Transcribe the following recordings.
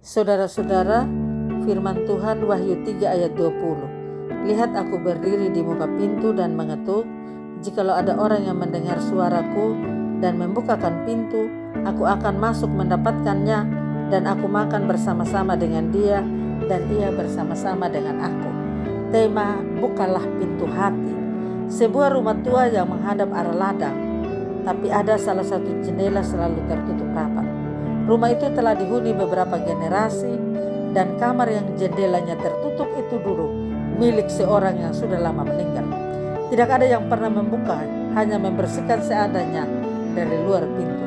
Saudara-saudara, firman Tuhan Wahyu 3 ayat 20. Lihat, aku berdiri di muka pintu dan mengetuk. Jikalau ada orang yang mendengar suaraku dan membukakan pintu, aku akan masuk mendapatkannya, dan aku makan bersama-sama dengan dia dan ia bersama-sama dengan aku. Tema, bukalah pintu hati. Sebuah rumah tua yang menghadap arah ladang, tapi ada salah satu jendela selalu tertutup rapat. Rumah itu telah dihuni beberapa generasi, dan kamar yang jendelanya tertutup itu dulu milik seorang yang sudah lama meninggal. Tidak ada yang pernah membuka, hanya membersihkan seadanya dari luar pintu.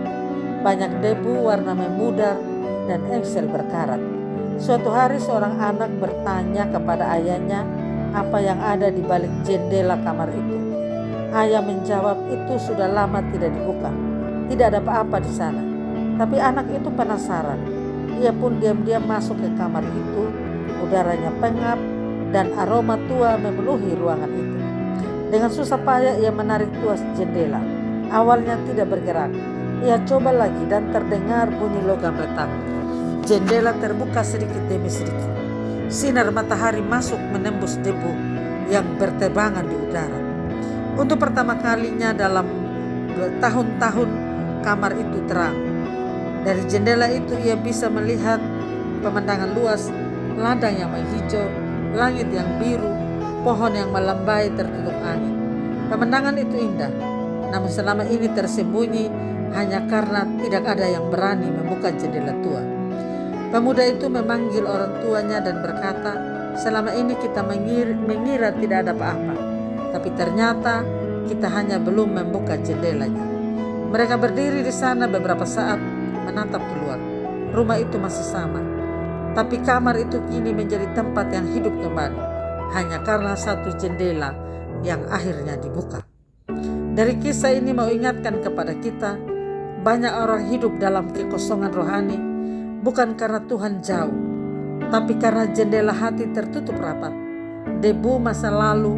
Banyak debu warna memudar dan engsel berkarat. Suatu hari seorang anak bertanya kepada ayahnya apa yang ada di balik jendela kamar itu. Ayah menjawab, itu sudah lama tidak dibuka, tidak ada apa-apa di sana. Tapi anak itu penasaran. Ia pun diam-diam masuk ke kamar itu. Udaranya pengap dan aroma tua memenuhi ruangan itu. Dengan susah payah ia menarik tuas jendela. Awalnya tidak bergerak. Ia coba lagi dan terdengar bunyi logam retak. Jendela terbuka sedikit demi sedikit. Sinar matahari masuk menembus debu yang berterbangan di udara. Untuk pertama kalinya dalam bertahun-tahun kamar itu terang. Dari jendela itu ia bisa melihat pemandangan luas, ladang yang menghijau, langit yang biru, pohon yang melambai tertutup angin. Pemandangan itu indah, namun selama ini tersembunyi hanya karena tidak ada yang berani membuka jendela tua. Pemuda itu memanggil orang tuanya dan berkata, selama ini kita mengira tidak ada apa-apa, tapi ternyata kita hanya belum membuka jendelanya. Mereka berdiri di sana beberapa saat menatap keluar. Rumah itu masih sama, tapi kamar itu kini menjadi tempat yang hidup kembali, hanya karena satu jendela yang akhirnya dibuka. Dari kisah ini mau ingatkan kepada kita, banyak orang hidup dalam kekosongan rohani, bukan karena Tuhan jauh, tapi karena jendela hati tertutup rapat. Debu masa lalu,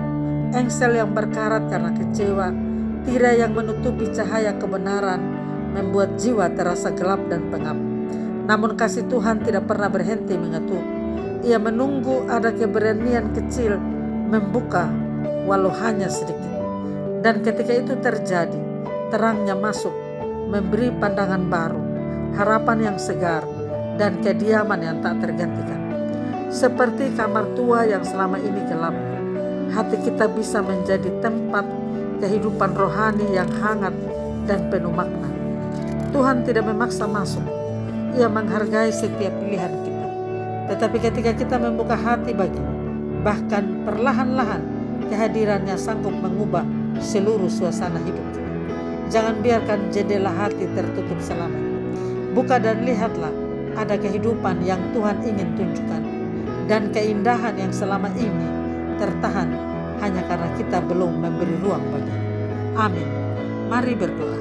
engsel yang berkarat karena kecewa, tirai yang menutupi cahaya kebenaran, membuat jiwa terasa gelap dan pengap. Namun kasih Tuhan tidak pernah berhenti mengetuk. Ia menunggu ada keberanian kecil membuka walau hanya sedikit. Dan ketika itu terjadi, terangnya masuk, memberi pandangan baru, harapan yang segar, dan kediaman yang tak tergantikan. Seperti kamar tua yang selama ini gelap, hati kita bisa menjadi tempat kehidupan rohani yang hangat dan penuh makna. Tuhan tidak memaksa masuk. Ia menghargai setiap pilihan kita. Tetapi ketika kita membuka hati baginya, bahkan perlahan-lahan kehadirannya sanggup mengubah seluruh suasana hidup kita. Jangan biarkan jendela hati tertutup selamanya. Buka dan lihatlah, ada kehidupan yang Tuhan ingin tunjukkan, dan keindahan yang selama ini tertahan hanya karena kita belum memberi ruang baginya. Amin. Mari berdoa.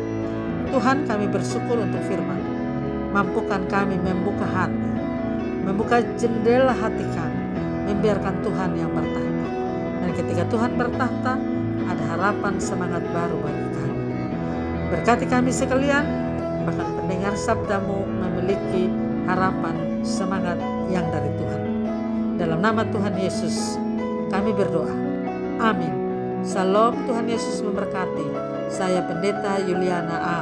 Tuhan, kami bersyukur untuk firman. Mampukan kami membuka hati, membuka jendela hati kami, membiarkan Tuhan yang bertahta. Dan ketika Tuhan bertahta, ada harapan semangat baru bagi kami. Berkati kami sekalian, bahkan pendengar sabdamu memiliki harapan semangat yang dari Tuhan. Dalam nama Tuhan Yesus, kami berdoa. Amin. Salam, Tuhan Yesus memberkati. Saya Pendeta Yuliana A.